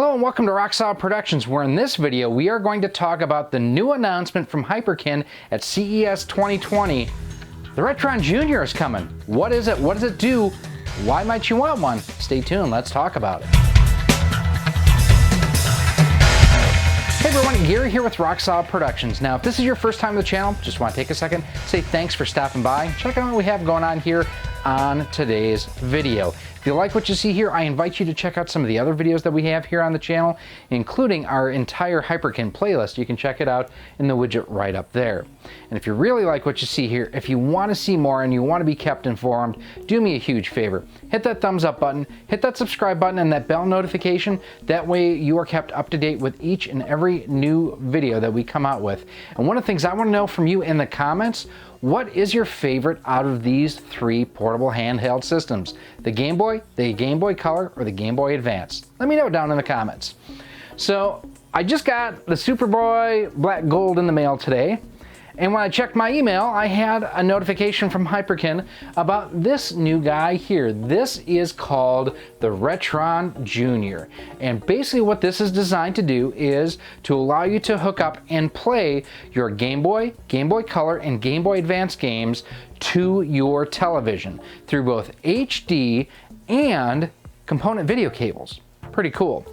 Hello and welcome to Rock Solid Productions, where in this video we are going to talk about the new announcement from Hyperkin at CES 2020. The RetroN Junior is coming. What is it? What does it do? Why might you want one? Stay tuned, let's talk about it. Hey everyone, Gary here with Rock Solid Productions. Now, if this is your first time to the channel, just want to take a second, say thanks for stopping by. Check out what we have going on here on today's video. If you like what you see here, I invite you to check out some of the other videos that we have here on the channel, including our entire Hyperkin playlist. You can check it out in the widget right up there. And if you really like what you see here, if you want to see more and you want to be kept informed, do me a huge favor. Hit that thumbs up button, hit that subscribe button and that bell notification. That way you are kept up to date with each and every new video that we come out with. And one of the things I want to know from you in the comments, what is your favorite out of these three portable handheld systems? The Game Boy, the Game Boy Color, or the Game Boy Advance? Let me know down in the comments. So I just got the Superboy Black Gold in the mail today. And when I checked my email, I had a notification from Hyperkin about this new guy here. This is called the RetroN Junior. And basically what this is designed to do is to allow you to hook up and play your Game Boy, Game Boy Color, and Game Boy Advance games to your television through both HD and component video cables. Pretty cool.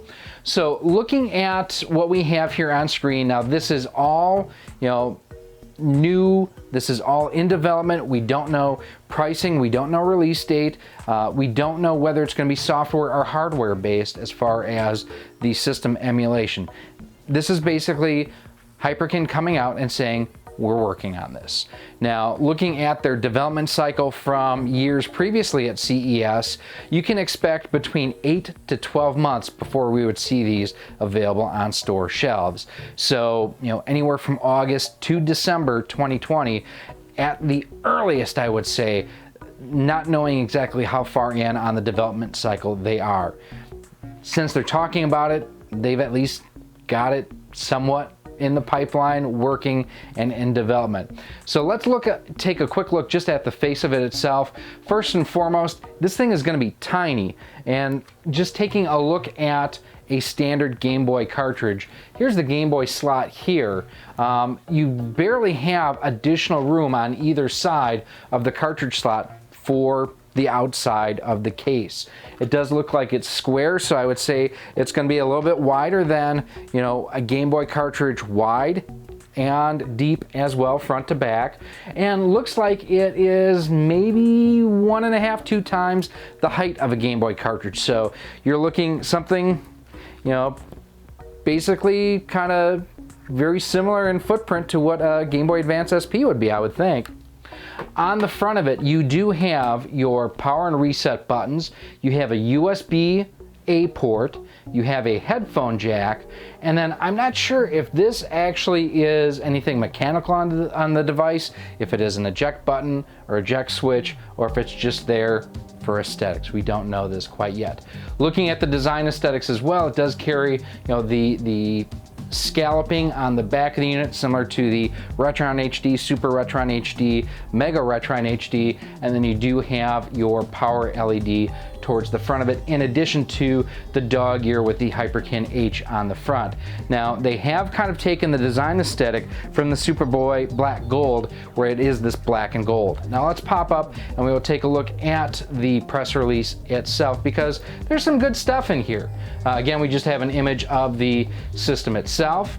So looking at what we have here on screen, now this is all, new. This is all in development. We don't know pricing, we don't know release date, we don't know whether it's going to be software or hardware based as far as the system emulation. This is basically Hyperkin coming out and saying we're working on this. Now, looking at their development cycle from years previously at CES, you can expect between 8 to 12 months before we would see these available on store shelves. So, anywhere from August to December 2020 at the earliest, I would say, not knowing exactly how far in on the development cycle they are. Since they're talking about it, they've at least got it somewhat in the pipeline, working and in development. So let's take a quick look just at the face of it itself. First and foremost, this thing is going to be tiny, and just taking a look at a standard Game Boy cartridge, here's the Game Boy slot here. You barely have additional room on either side of the cartridge slot for the outside of the case. It does look like it's square, so I would say it's going to be a little bit wider than, a Game Boy cartridge wide and deep as well, front to back, and looks like it is maybe 1.5, 2 times the height of a Game Boy cartridge. So you're looking something, basically kind of very similar in footprint to what a Game Boy Advance SP would be, I would think. On the front of it, you do have your power and reset buttons. You have a USB-A port. You have a headphone jack. And then I'm not sure if this actually is anything mechanical on the device, if it is an eject button or eject switch, or if it's just there for aesthetics. We don't know this quite yet. Looking at the design aesthetics as well, it does carry, the scalloping on the back of the unit, similar to the RetroN HD, Super RetroN HD, Mega RetroN HD, and then you do have your power LED towards the front of it, in addition to the dog ear with the Hyperkin H on the front. Now, they have kind of taken the design aesthetic from the Superboy Black Gold, where it is this black and gold. Now let's pop up and we will take a look at the press release itself, because there's some good stuff in here. Again, we just have an image of the system itself,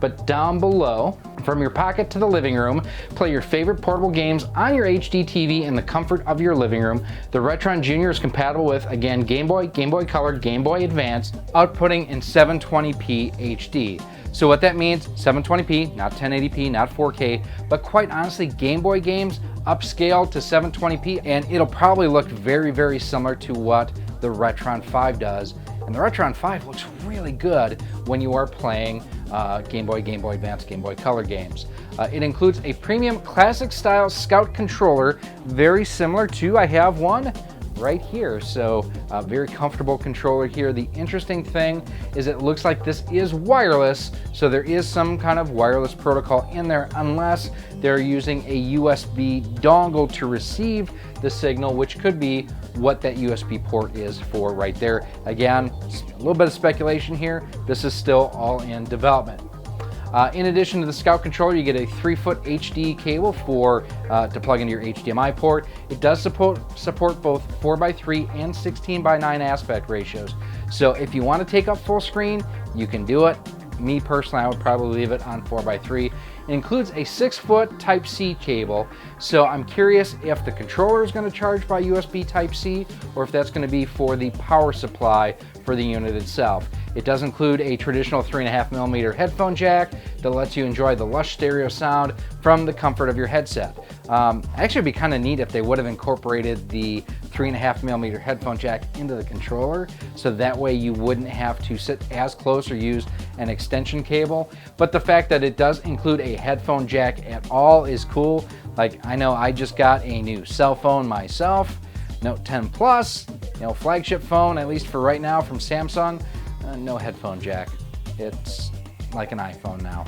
but down below, from your pocket to the living room, play your favorite portable games on your HD TV in the comfort of your living room. The RetroN Junior is compatible with, again, Game Boy, Game Boy Color, Game Boy Advance, outputting in 720p HD. So what that means, 720p, not 1080p, not 4K, but quite honestly, Game Boy games upscaled to 720p, and it'll probably look very, very similar to what the RetroN 5 does. And the RetroN 5 looks really good when you are playing Game Boy, Game Boy Advance, Game Boy Color games. It includes a premium classic style Scout controller, very similar to, I have one right here. So very comfortable controller here. The interesting thing is it looks like this is wireless, so there is some kind of wireless protocol in there, unless they're using a USB dongle to receive the signal, which could be what that USB port is for right there. Again, a little bit of speculation here. This is still all in development. In addition to the Scout controller, you get a 3-foot HD cable to plug into your HDMI port. It does support both 4:3 and 16:9 aspect ratios. So if you want to take up full screen, you can do it. Me personally, I would probably leave it on 4:3. It includes a 6-foot Type-C cable, so I'm curious if the controller is going to charge by USB Type-C or if that's going to be for the power supply for the unit itself. It does include a traditional 3.5mm headphone jack that lets you enjoy the lush stereo sound from the comfort of your headset. Actually, it'd be kind of neat if they would have incorporated the 3.5mm headphone jack into the controller, so that way you wouldn't have to sit as close or use an extension cable. But the fact that it does include a headphone jack at all is cool. Like, I know I just got a new cell phone myself, Note 10 Plus, flagship phone, at least for right now, from Samsung. No headphone jack. It's like an iPhone now.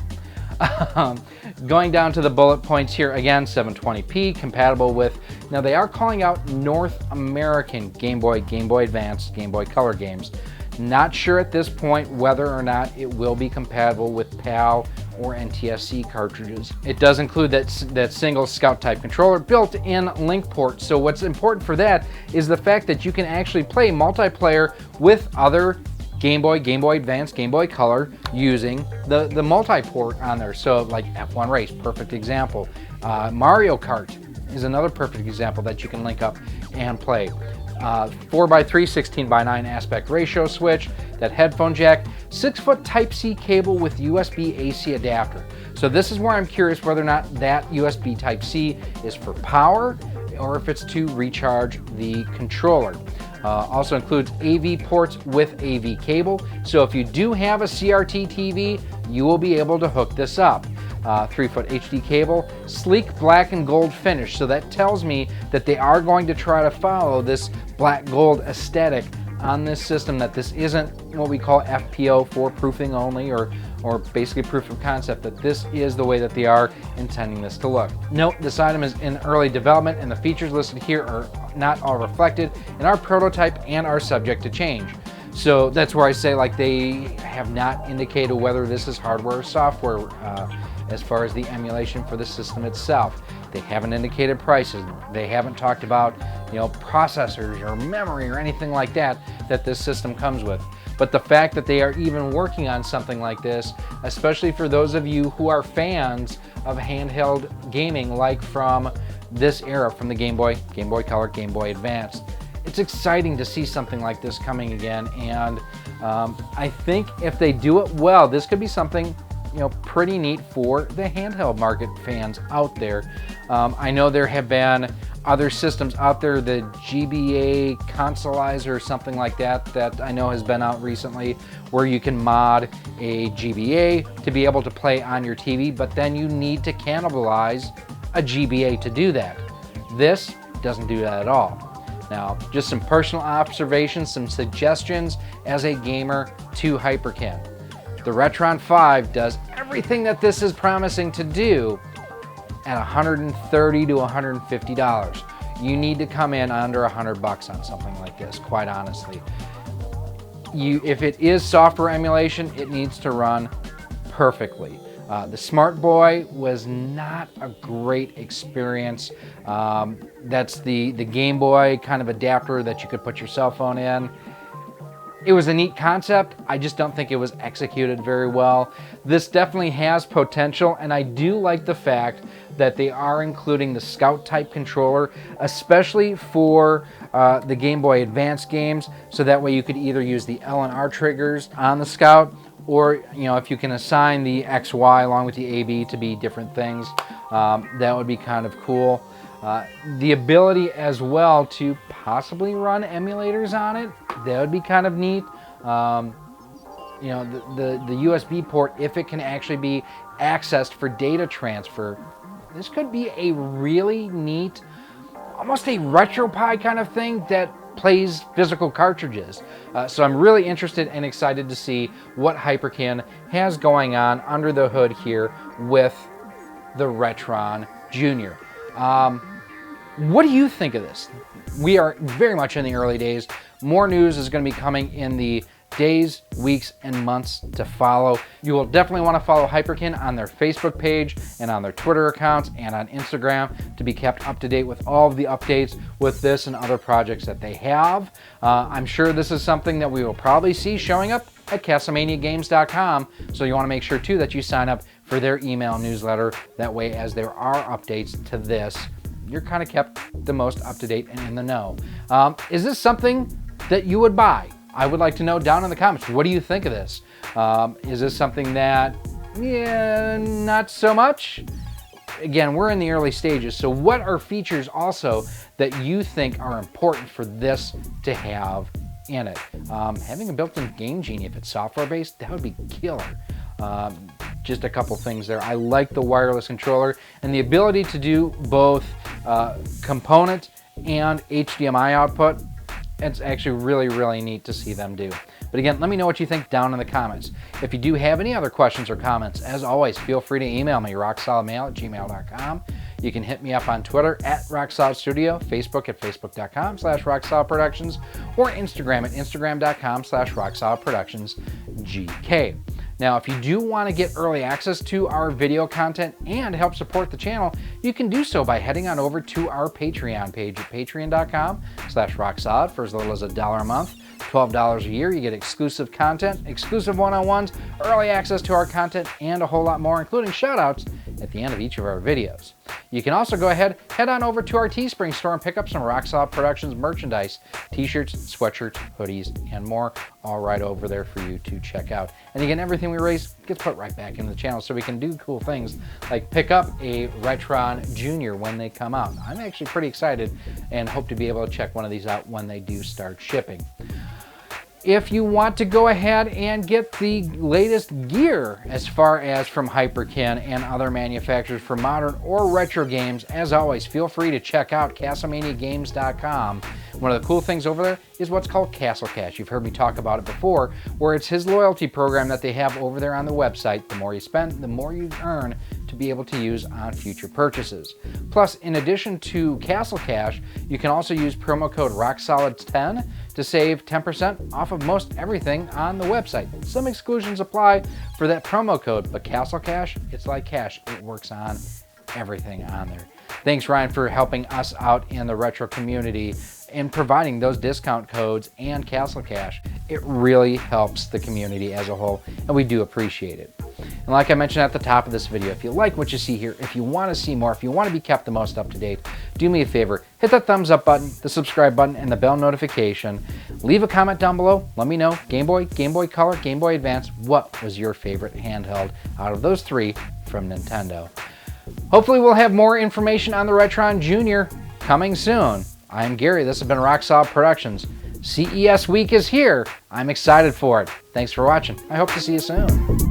Going down to the bullet points here, again, 720p, compatible with, now they are calling out North American Game Boy, Game Boy Advance, Game Boy Color games. Not sure at this point whether or not it will be compatible with PAL or NTSC cartridges. It does include that single Scout type controller built-in link port. So what's important for that is the fact that you can actually play multiplayer with other Game Boy, Game Boy Advance, Game Boy Color using the multi-port on there. So like F1 Race, perfect example. Mario Kart is another perfect example that you can link up and play. 4:3, 16:9 aspect ratio switch, that headphone jack, 6-foot Type-C cable with USB AC adapter. So this is where I'm curious whether or not that USB Type-C is for power or if it's to recharge the controller. Also includes AV ports with AV cable. So if you do have a CRT TV, you will be able to hook this up. 3-foot HD cable, sleek black and gold finish. So that tells me that they are going to try to follow this black gold aesthetic on this system, that this isn't what we call FPO, for proofing only, or basically proof of concept, that this is the way that they are intending this to look. Note, this item is in early development and the features listed here are not all reflected in our prototype and are subject to change. So that's where I say, like, they have not indicated whether this is hardware or software as far as the emulation for the system itself. They haven't indicated prices. They haven't talked about, processors or memory or anything like that this system comes with. But the fact that they are even working on something like this, especially for those of you who are fans of handheld gaming, like from this era, from the Game Boy, Game Boy Color, Game Boy Advance, it's exciting to see something like this coming again. And I think if they do it well, this could be something pretty neat for the handheld market fans out there. I know there have been other systems out there, the GBA Consoleizer or something like that I know has been out recently, where you can mod a GBA to be able to play on your TV, but then you need to cannibalize a GBA to do that. This doesn't do that at all. Now, just some personal observations, some suggestions as a gamer to Hyperkin. The RetroN 5 does everything that this is promising to do at $130 to $150. You need to come in under $100 on something like this, quite honestly. If it is software emulation, it needs to run perfectly. The Smart Boy was not a great experience. That's the Game Boy kind of adapter that you could put your cell phone in. It was a neat concept. I just don't think it was executed very well. This definitely has potential, and I do like the fact that they are including the Scout type controller, especially for the Game Boy Advance games, so that way you could either use the L and R triggers on the Scout, or if you can assign the XY along with the AB to be different things, that would be kind of cool. The ability as well to possibly run emulators on it, that would be kind of neat. The USB port, if it can actually be accessed for data transfer, this could be a really neat, almost a RetroPie kind of thing that plays physical cartridges. So I'm really interested and excited to see what Hyperkin has going on under the hood here with the RetroN Junior. What do you think of this? We are very much in the early days. More news is going to be coming in the days, weeks, and months to follow. You will definitely want to follow Hyperkin on their Facebook page and on their Twitter accounts and on Instagram to be kept up to date with all of the updates with this and other projects that they have. I'm sure this is something that we will probably see showing up at CastleManiaGames.com, so you want to make sure too that you sign up for their email newsletter. That way, as there are updates to this, you're kind of kept the most up to date and in the know. Is this something that you would buy? I would like to know down in the comments. What do you think of this? Is this something that, yeah, not so much? Again, we're in the early stages, so what are features also that you think are important for this to have in it? Having a built-in Game Genie, if it's software-based, that would be killer. Just a couple things there. I like the wireless controller and the ability to do both component and HDMI output. It's actually really neat to see them do. But again, let me know what you think down in the comments. If you do have any other questions or comments, as always, feel free to email me, rocksolidmail@gmail.com. You can hit me up on Twitter @RockSolidStudio, Facebook at facebook.com/RockSolidProductions, or Instagram at instagram.com/RockSolidProductionsGK. Now, if you do want to get early access to our video content and help support the channel, you can do so by heading on over to our Patreon page at patreon.com/rocksolid for as little as $1 a month. $12 a year, you get exclusive content, exclusive one-on-ones, early access to our content, and a whole lot more, including shout-outs at the end of each of our videos. You can also go ahead, head on over to our Teespring store and pick up some Rock Solid Productions merchandise, t-shirts, sweatshirts, hoodies, and more, all right over there for you to check out. And again, everything we raise gets put right back into the channel so we can do cool things like pick up a RetroN Junior when they come out. I'm actually pretty excited and hope to be able to check one of these out when they do start shipping. If you want to go ahead and get the latest gear as far as from Hyperkin and other manufacturers for modern or retro games, as always, feel free to check out CastleManiaGames.com. One of the cool things over there is what's called Castle Cash. You've heard me talk about it before, where it's his loyalty program that they have over there on the website. The more you spend, the more you earn to be able to use on future purchases. Plus, in addition to Castle Cash, you can also use promo code ROCKSOLID10 to save 10% off of most everything on the website. Some exclusions apply for that promo code, but Castle Cash, it's like cash. It works on everything on there. Thanks, Ryan, for helping us out in the retro community and providing those discount codes and Castle Cash. It really helps the community as a whole, and we do appreciate it. And like I mentioned at the top of this video, if you like what you see here, if you want to see more, if you want to be kept the most up to date, do me a favor, hit that thumbs up button, the subscribe button, and the bell notification. Leave a comment down below. Let me know, Game Boy, Game Boy Color, Game Boy Advance, what was your favorite handheld out of those three from Nintendo? Hopefully we'll have more information on the RetroN Junior coming soon. I'm Gary, this has been Rock Solid Productions. CES week is here. I'm excited for it. Thanks for watching. I hope to see you soon.